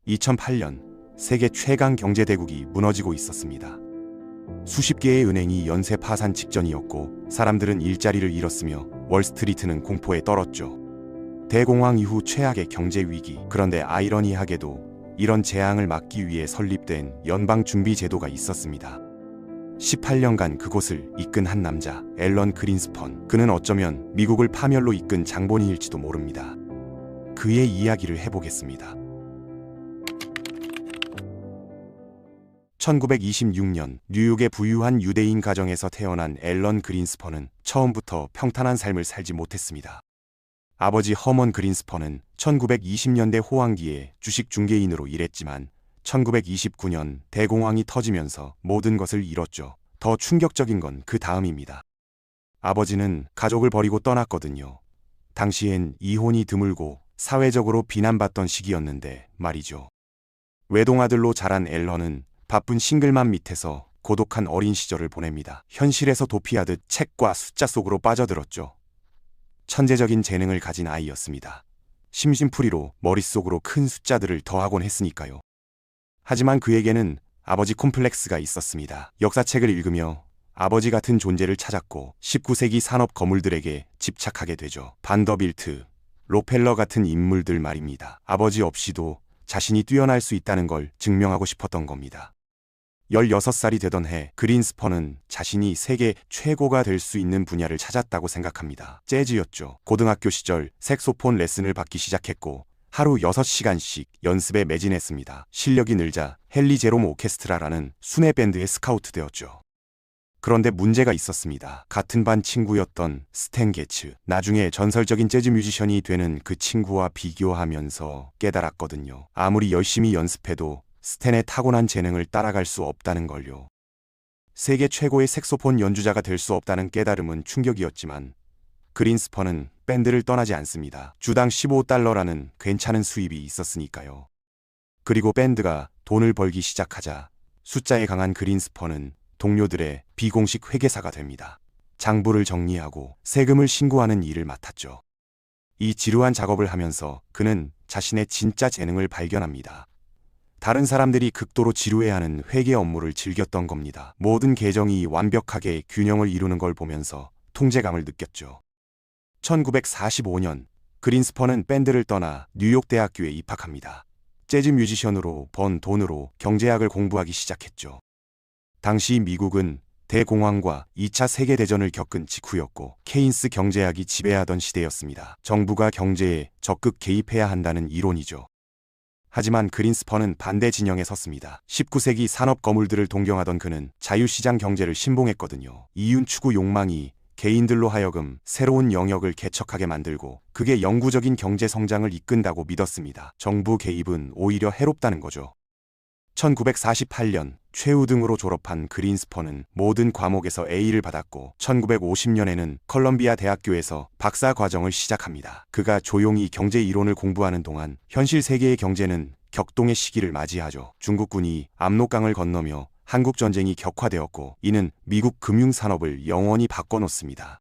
2008년 세계 최강 경제대국이 무너지고 있었습니다. 수십 개의 은행이 연쇄 파산 직전이었고 사람들은 일자리를 잃었으며 월스트리트는 공포에 떨었죠. 대공황 이후 최악의 경제 위기. 그런데 아이러니하게도 이런 재앙을 막기 위해 설립된 연방준비제도가 있었습니다. 18년간 그곳을 이끈 한 남자, 앨런 그린스펀. 그는 어쩌면 미국을 파멸로 이끈 장본인일지도 모릅니다. 그의 이야기를 해보겠습니다. 1926년 뉴욕의 부유한 유대인 가정에서 태어난 앨런 그린스펀은 처음부터 평탄한 삶을 살지 못했습니다. 아버지 허먼 그린스펀은 1920년대 호황기에 주식 중개인으로 일했지만 1929년 대공황이 터지면서 모든 것을 잃었죠. 더 충격적인 건 그 다음입니다. 아버지는 가족을 버리고 떠났거든요. 당시엔 이혼이 드물고 사회적으로 비난받던 시기였는데 말이죠. 외동아들로 자란 앨런은 바쁜 싱글맘 밑에서 고독한 어린 시절을 보냅니다. 현실에서 도피하듯 책과 숫자 속으로 빠져들었죠. 천재적인 재능을 가진 아이였습니다. 심심풀이로 머릿속으로 큰 숫자들을 더하곤 했으니까요. 하지만 그에게는 아버지 콤플렉스가 있었습니다. 역사책을 읽으며 아버지 같은 존재를 찾았고 19세기 산업 거물들에게 집착하게 되죠. 반더빌트, 로펠러 같은 인물들 말입니다. 아버지 없이도 자신이 뛰어날 수 있다는 걸 증명하고 싶었던 겁니다. 16살이 되던 해 그린스펀은 자신이 세계 최고가 될 수 있는 분야를 찾았다고 생각합니다. 재즈였죠. 고등학교 시절 색소폰 레슨을 받기 시작했고 하루 6시간씩 연습에 매진했습니다. 실력이 늘자 헨리 제롬 오케스트라라는 순회 밴드에 스카우트 되었죠. 그런데 문제가 있었습니다. 같은 반 친구였던 스탠 게츠, 나중에 전설적인 재즈 뮤지션이 되는 그 친구와 비교하면서 깨달았거든요. 아무리 열심히 연습해도 스탠의 타고난 재능을 따라갈 수 없다는 걸요. 세계 최고의 색소폰 연주자가 될 수 없다는 깨달음은 충격이었지만 그린스펀은 밴드를 떠나지 않습니다. 주당 $15라는 괜찮은 수입이 있었으니까요. 그리고 밴드가 돈을 벌기 시작하자 숫자에 강한 그린스펀은 동료들의 비공식 회계사가 됩니다. 장부를 정리하고 세금을 신고하는 일을 맡았죠. 이 지루한 작업을 하면서 그는 자신의 진짜 재능을 발견합니다. 다른 사람들이 극도로 지루해하는 회계 업무를 즐겼던 겁니다. 모든 계정이 완벽하게 균형을 이루는 걸 보면서 통제감을 느꼈죠. 1945년 그린스펀은 밴드를 떠나 뉴욕 대학교에 입학합니다. 재즈 뮤지션으로 번 돈으로 경제학을 공부하기 시작했죠. 당시 미국은 대공황과 2차 세계대전을 겪은 직후였고 케인스 경제학이 지배하던 시대였습니다. 정부가 경제에 적극 개입해야 한다는 이론이죠. 하지만 그린스펀은 반대 진영에 섰습니다. 19세기 산업 거물들을 동경하던 그는 자유시장 경제를 신봉했거든요. 이윤 추구 욕망이 개인들로 하여금 새로운 영역을 개척하게 만들고 그게 영구적인 경제 성장을 이끈다고 믿었습니다. 정부 개입은 오히려 해롭다는 거죠. 1948년 최우등으로 졸업한 그린스펀은 모든 과목에서 A를 받았고 1950년에는 컬럼비아 대학교에서 박사 과정을 시작합니다. 그가 조용히 경제 이론을 공부하는 동안 현실 세계의 경제는 격동의 시기를 맞이하죠. 중국군이 압록강을 건너며 한국 전쟁이 격화되었고 이는 미국 금융산업을 영원히 바꿔놓습니다.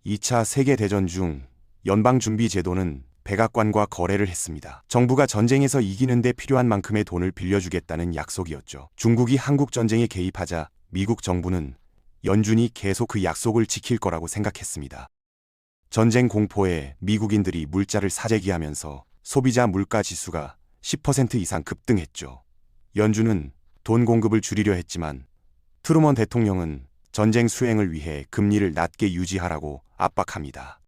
2차 세계대전 중 연방준비제도는 백악관과 거래를 했습니다. 정부가 전쟁에서 이기는데 필요한 만큼의 돈을 빌려주겠다는 약속이었죠. 중국이 한국 전쟁에 개입하자 미국 정부는 연준이 계속 그 약속을 지킬 거라고 생각했습니다. 전쟁 공포에 미국인들이 물자를 사재기하면서 소비자 물가 지수가 10% 이상 급등했죠. 연준은 돈 공급을 줄이려 했지만 트루먼 대통령은 전쟁 수행을 위해 금리를 낮게 유지하라고 압박합니다.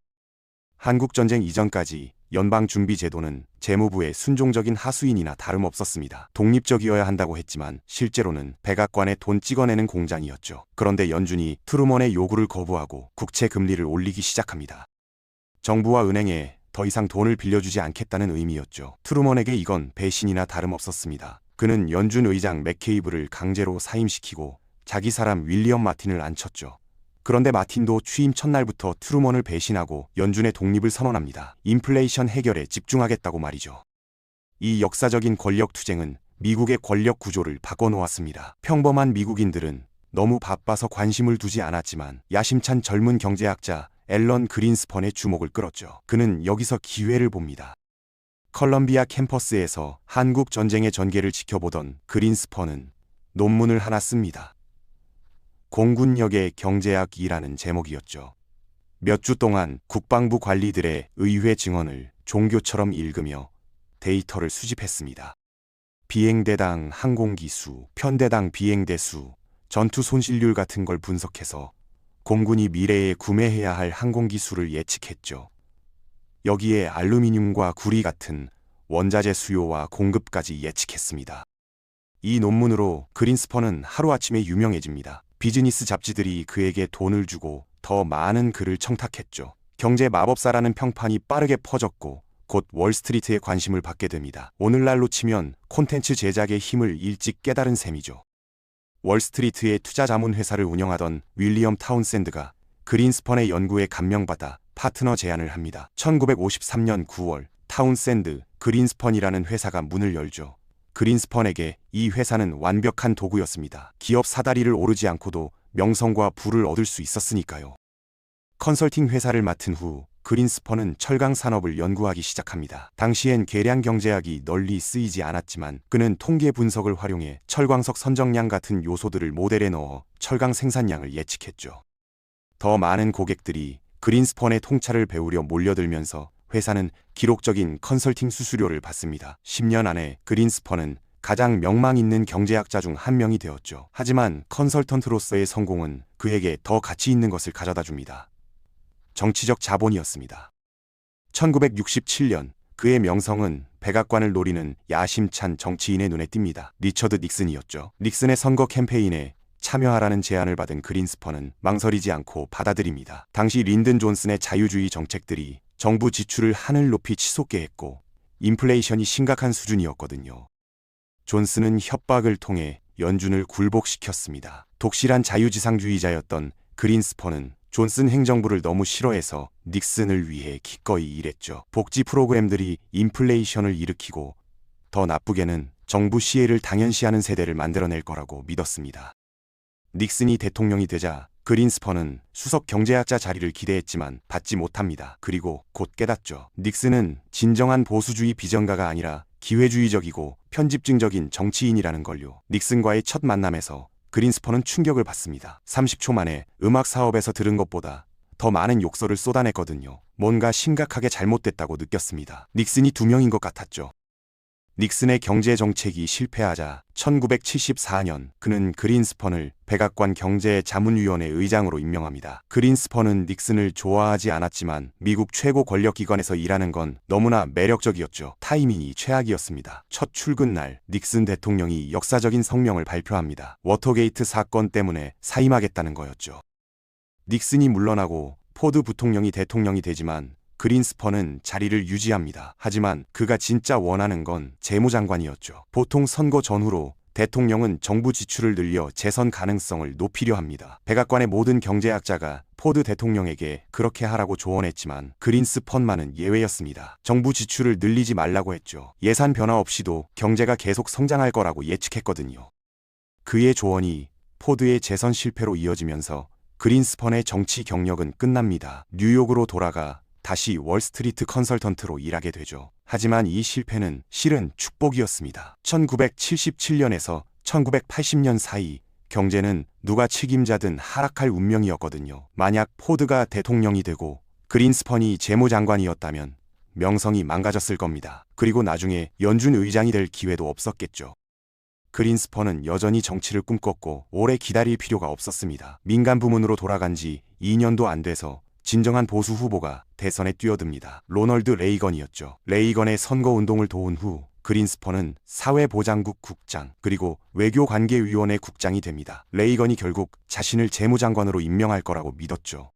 한국전쟁 이전까지 연방준비제도는 재무부의 순종적인 하수인이나 다름없었습니다. 독립적이어야 한다고 했지만 실제로는 백악관에 돈 찍어내는 공장이었죠. 그런데 연준이 트루먼의 요구를 거부하고 국채 금리를 올리기 시작합니다. 정부와 은행에 더 이상 돈을 빌려주지 않겠다는 의미였죠. 트루먼에게 이건 배신이나 다름없었습니다. 그는 연준 의장 맥케이브를 강제로 사임시키고 자기 사람 윌리엄 마틴을 앉혔죠. 그런데 마틴도 취임 첫날부터 트루먼을 배신하고 연준의 독립을 선언합니다. 인플레이션 해결에 집중하겠다고 말이죠. 이 역사적인 권력 투쟁은 미국의 권력 구조를 바꿔놓았습니다. 평범한 미국인들은 너무 바빠서 관심을 두지 않았지만 야심찬 젊은 경제학자 앨런 그린스펀의 주목을 끌었죠. 그는 여기서 기회를 봅니다. 컬럼비아 캠퍼스에서 한국 전쟁의 전개를 지켜보던 그린스펀은 논문을 하나 씁니다. 공군력의 경제학이라는 제목이었죠. 몇 주 동안 국방부 관리들의 의회 증언을 종교처럼 읽으며 데이터를 수집했습니다. 비행대당 항공기 수, 편대당 비행대 수, 전투 손실률 같은 걸 분석해서 공군이 미래에 구매해야 할 항공기 수를 예측했죠. 여기에 알루미늄과 구리 같은 원자재 수요와 공급까지 예측했습니다. 이 논문으로 그린스펀은 하루아침에 유명해집니다. 비즈니스 잡지들이 그에게 돈을 주고 더 많은 글을 청탁했죠. 경제 마법사라는 평판이 빠르게 퍼졌고 곧 월스트리트의 관심을 받게 됩니다. 오늘날로 치면 콘텐츠 제작의 힘을 일찍 깨달은 셈이죠. 월스트리트의 투자 자문 회사를 운영하던 윌리엄 타운샌드가 그린스펀의 연구에 감명받아 파트너 제안을 합니다. 1953년 9월 타운샌드 그린스펀이라는 회사가 문을 열죠. 그린스펀에게 이 회사는 완벽한 도구였습니다. 기업 사다리를 오르지 않고도 명성과 부를 얻을 수 있었으니까요. 컨설팅 회사를 맡은 후 그린스펀은 철강 산업을 연구하기 시작합니다. 당시엔 계량 경제학이 널리 쓰이지 않았지만 그는 통계 분석을 활용해 철광석 선정량 같은 요소들을 모델에 넣어 철강 생산량을 예측했죠. 더 많은 고객들이 그린스펀의 통찰을 배우려 몰려들면서 회사는 기록적인 컨설팅 수수료를 받습니다. 10년 안에 그린스펀은 가장 명망 있는 경제학자 중 한 명이 되었죠. 하지만 컨설턴트로서의 성공은 그에게 더 가치 있는 것을 가져다 줍니다. 정치적 자본이었습니다. 1967년 그의 명성은 백악관을 노리는 야심찬 정치인의 눈에 띕니다. 리처드 닉슨이었죠. 닉슨의 선거 캠페인에 참여하라는 제안을 받은 그린스펀은 망설이지 않고 받아들입니다. 당시 린든 존슨의 자유주의 정책들이 정부 지출을 하늘 높이 치솟게 했고 인플레이션이 심각한 수준이었거든요. 존슨은 협박을 통해 연준을 굴복시켰습니다. 독실한 자유지상주의자였던 그린스펀은 존슨 행정부를 너무 싫어해서 닉슨을 위해 기꺼이 일했죠. 복지 프로그램들이 인플레이션을 일으키고 더 나쁘게는 정부 시혜를 당연시하는 세대를 만들어낼 거라고 믿었습니다. 닉슨이 대통령이 되자 그린스펀은 수석 경제학자 자리를 기대했지만 받지 못합니다. 그리고 곧 깨닫죠. 닉슨은 진정한 보수주의 비전가가 아니라 기회주의적이고 편집증적인 정치인이라는 걸요. 닉슨과의 첫 만남에서 그린스펀은 충격을 받습니다. 30초 만에 음악 사업에서 들은 것보다 더 많은 욕설을 쏟아냈거든요. 뭔가 심각하게 잘못됐다고 느꼈습니다. 닉슨이 두 명인 것 같았죠. 닉슨의 경제정책이 실패하자 1974년 그는 그린스펀을 백악관 경제자문위원회 의장으로 임명합니다. 그린스펀은 닉슨을 좋아하지 않았지만 미국 최고 권력기관에서 일하는 건 너무나 매력적이었죠. 타이밍이 최악이었습니다. 첫 출근 날 닉슨 대통령이 역사적인 성명을 발표합니다. 워터게이트 사건 때문에 사임하겠다는 거였죠. 닉슨이 물러나고 포드 부통령이 대통령이 되지만 그린스펀은 자리를 유지합니다. 하지만 그가 진짜 원하는 건 재무장관이었죠. 보통 선거 전후로 대통령은 정부 지출을 늘려 재선 가능성을 높이려 합니다. 백악관의 모든 경제학자가 포드 대통령에게 그렇게 하라고 조언했지만 그린스펀만은 예외였습니다. 정부 지출을 늘리지 말라고 했죠. 예산 변화 없이도 경제가 계속 성장할 거라고 예측했거든요. 그의 조언이 포드의 재선 실패로 이어지면서 그린스펀의 정치 경력은 끝납니다. 뉴욕으로 돌아가 다시 월스트리트 컨설턴트로 일하게 되죠. 하지만 이 실패는 실은 축복이었습니다. 1977년에서 1980년 사이 경제는 누가 책임자든 하락할 운명이었거든요. 만약 포드가 대통령이 되고 그린스펀이 재무장관이었다면 명성이 망가졌을 겁니다. 그리고 나중에 연준 의장이 될 기회도 없었겠죠. 그린스펀은 여전히 정치를 꿈꿨고 오래 기다릴 필요가 없었습니다. 민간 부문으로 돌아간 지 2년도 안 돼서 진정한 보수 후보가 대선에 뛰어듭니다. 로널드 레이건이었죠. 레이건의 선거운동을 도운 후 그린스펀은 사회보장국 국장 그리고 외교관계위원회 국장이 됩니다. 레이건이 결국 자신을 재무장관으로 임명할 거라고 믿었죠.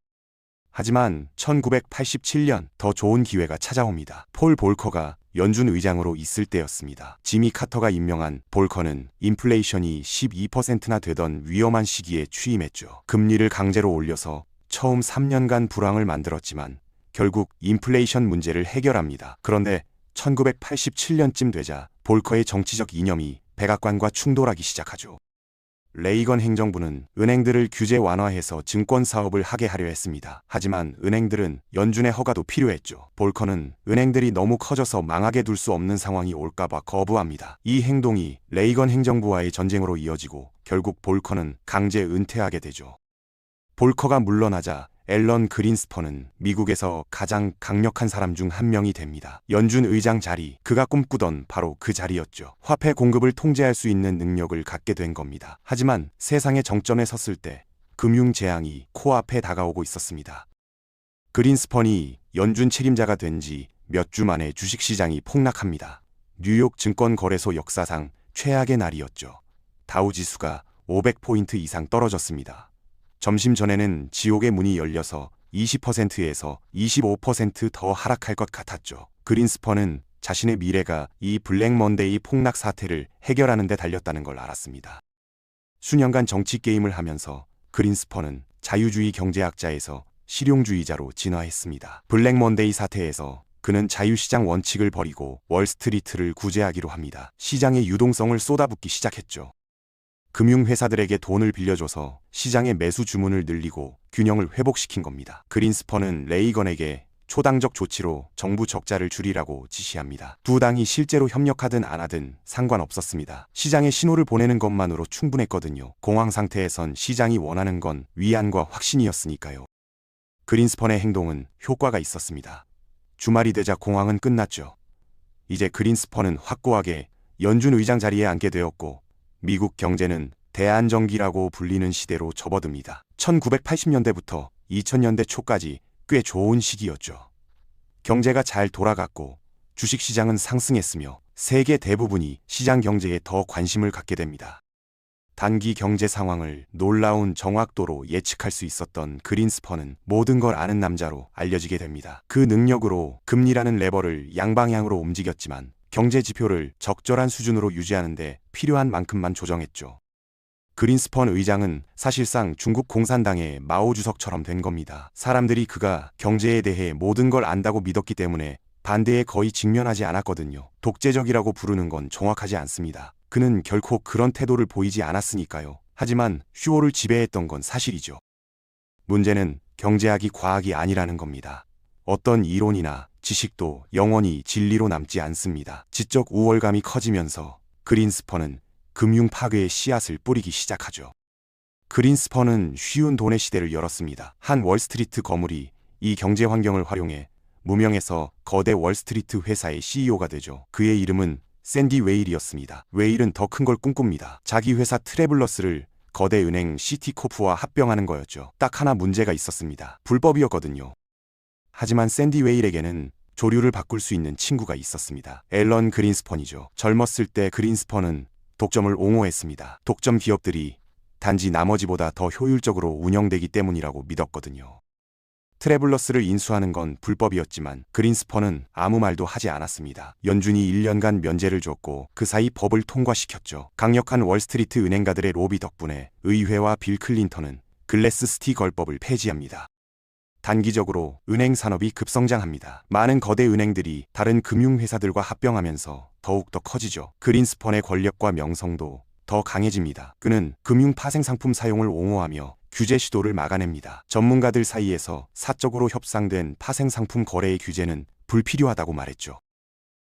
하지만 1987년 더 좋은 기회가 찾아옵니다. 폴 볼커가 연준 의장으로 있을 때였습니다. 지미 카터가 임명한 볼커는 인플레이션이 12%나 되던 위험한 시기에 취임했죠. 금리를 강제로 올려서 처음 3년간 불황을 만들었지만 결국 인플레이션 문제를 해결합니다. 그런데 1987년쯤 되자 볼커의 정치적 이념이 백악관과 충돌하기 시작하죠. 레이건 행정부는 은행들을 규제 완화해서 증권 사업을 하게 하려 했습니다. 하지만 은행들은 연준의 허가도 필요했죠. 볼커는 은행들이 너무 커져서 망하게 둘 수 없는 상황이 올까봐 거부합니다. 이 행동이 레이건 행정부와의 전쟁으로 이어지고 결국 볼커는 강제 은퇴하게 되죠. 볼커가 물러나자 앨런 그린스펀은 미국에서 가장 강력한 사람 중 한 명이 됩니다. 연준 의장 자리, 그가 꿈꾸던 바로 그 자리였죠. 화폐 공급을 통제할 수 있는 능력을 갖게 된 겁니다. 하지만 세상의 정점에 섰을 때 금융 재앙이 코앞에 다가오고 있었습니다. 그린스펀이 연준 책임자가 된 지 몇 주 만에 주식시장이 폭락합니다. 뉴욕 증권거래소 역사상 최악의 날이었죠. 다우지수가 500포인트 이상 떨어졌습니다. 점심 전에는 지옥의 문이 열려서 20%에서 25% 더 하락할 것 같았죠. 그린스펀은 자신의 미래가 이 블랙 먼데이 폭락 사태를 해결하는 데 달렸다는 걸 알았습니다. 수년간 정치 게임을 하면서 그린스펀은 자유주의 경제학자에서 실용주의자로 진화했습니다. 블랙 먼데이 사태에서 그는 자유시장 원칙을 버리고 월스트리트를 구제하기로 합니다. 시장의 유동성을 쏟아붓기 시작했죠. 금융회사들에게 돈을 빌려줘서 시장의 매수 주문을 늘리고 균형을 회복시킨 겁니다. 그린스펀은 레이건에게 초당적 조치로 정부 적자를 줄이라고 지시합니다. 두 당이 실제로 협력하든 안 하든 상관없었습니다. 시장에 신호를 보내는 것만으로 충분했거든요. 공황 상태에선 시장이 원하는 건 위안과 확신이었으니까요. 그린스펀의 행동은 효과가 있었습니다. 주말이 되자 공황은 끝났죠. 이제 그린스펀은 확고하게 연준 의장 자리에 앉게 되었고 미국 경제는 대안정기라고 불리는 시대로 접어듭니다. 1980년대부터 2000년대 초까지 꽤 좋은 시기였죠. 경제가 잘 돌아갔고 주식시장은 상승했으며 세계 대부분이 시장 경제에 더 관심을 갖게 됩니다. 단기 경제 상황을 놀라운 정확도로 예측할 수 있었던 그린스펀은 모든 걸 아는 남자로 알려지게 됩니다. 그 능력으로 금리라는 레버를 양방향으로 움직였지만 경제 지표를 적절한 수준으로 유지하는 데 필요한 만큼만 조정했죠. 그린스펀 의장은 사실상 중국 공산당의 마오 주석처럼 된 겁니다. 사람들이 그가 경제에 대해 모든 걸 안다고 믿었기 때문에 반대에 거의 직면하지 않았거든요. 독재적이라고 부르는 건 정확하지 않습니다. 그는 결코 그런 태도를 보이지 않았으니까요. 하지만 휴호를 지배했던 건 사실이죠. 문제는 경제학이 과학이 아니라는 겁니다. 어떤 이론이나 지식도 영원히 진리로 남지 않습니다. 지적 우월감이 커지면서 그린스펀은 금융 파괴의 씨앗을 뿌리기 시작하죠. 그린스펀은 쉬운 돈의 시대를 열었습니다. 한 월스트리트 거물이 이 경제 환경을 활용해 무명에서 거대 월스트리트 회사의 CEO가 되죠. 그의 이름은 샌디 웨일이었습니다. 웨일은 더 큰 걸 꿈꿉니다. 자기 회사 트래블러스를 거대 은행 시티코프와 합병하는 거였죠. 딱 하나 문제가 있었습니다. 불법이었거든요. 하지만 샌디 웨일에게는 조류를 바꿀 수 있는 친구가 있었습니다. 앨런 그린스펀이죠. 젊었을 때 그린스펀은 독점을 옹호했습니다. 독점 기업들이 단지 나머지보다 더 효율적으로 운영되기 때문이라고 믿었거든요. 트래블러스를 인수하는 건 불법이었지만 그린스펀은 아무 말도 하지 않았습니다. 연준이 1년간 면제를 줬고 그 사이 법을 통과시켰죠. 강력한 월스트리트 은행가들의 로비 덕분에 의회와 빌 클린턴은 글래스-스티 걸법을 폐지합니다. 단기적으로 은행 산업이 급성장합니다. 많은 거대 은행들이 다른 금융회사들과 합병하면서 더욱더 커지죠. 그린스펀의 권력과 명성도 더 강해집니다. 그는 금융 파생 상품 사용을 옹호하며 규제 시도를 막아냅니다. 전문가들 사이에서 사적으로 협상된 파생 상품 거래의 규제는 불필요하다고 말했죠.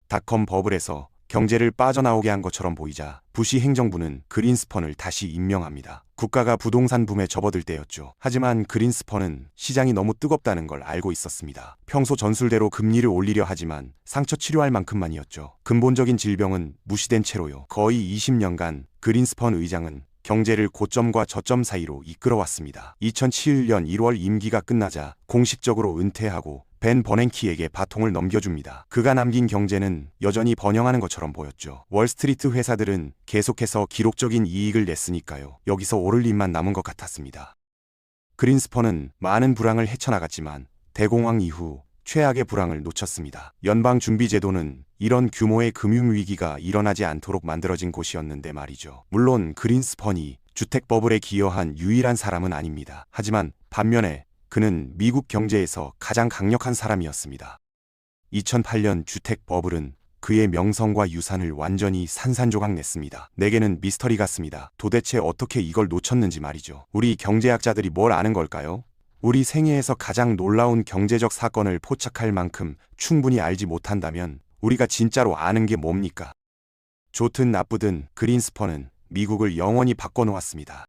닷컴 버블에서 경제를 빠져나오게 한 것처럼 보이자 부시 행정부는 그린스펀을 다시 임명합니다. 국가가 부동산 붐에 접어들 때였죠. 하지만 그린스펀은 시장이 너무 뜨겁다는 걸 알고 있었습니다. 평소 전술대로 금리를 올리려 하지만 상처 치료할 만큼만이었죠. 근본적인 질병은 무시된 채로요. 거의 20년간 그린스펀 의장은 경제를 고점과 저점 사이로 이끌어왔습니다. 2007년 1월 임기가 끝나자 공식적으로 은퇴하고 벤 버냉키에게 바통을 넘겨줍니다. 그가 남긴 경제는 여전히 번영하는 것처럼 보였죠. 월스트리트 회사들은 계속해서 기록적인 이익을 냈으니까요. 여기서 오를 일만 남은 것 같았습니다. 그린스펀은 많은 불황을 헤쳐나갔지만 대공황 이후 최악의 불황을 놓쳤습니다. 연방준비제도는 이런 규모의 금융위기가 일어나지 않도록 만들어진 곳이었는데 말이죠. 물론 그린스펀이 주택버블에 기여한 유일한 사람은 아닙니다. 하지만 반면에 그는 미국 경제에서 가장 강력한 사람이었습니다. 2008년 주택버블은 그의 명성과 유산을 완전히 산산조각 냈습니다. 내게는 미스터리 같습니다. 도대체 어떻게 이걸 놓쳤는지 말이죠. 우리 경제학자들이 뭘 아는 걸까요? 우리 생애에서 가장 놀라운 경제적 사건을 포착할 만큼 충분히 알지 못한다면 우리가 진짜로 아는 게 뭡니까? 좋든 나쁘든 그린스펀은 미국을 영원히 바꿔놓았습니다.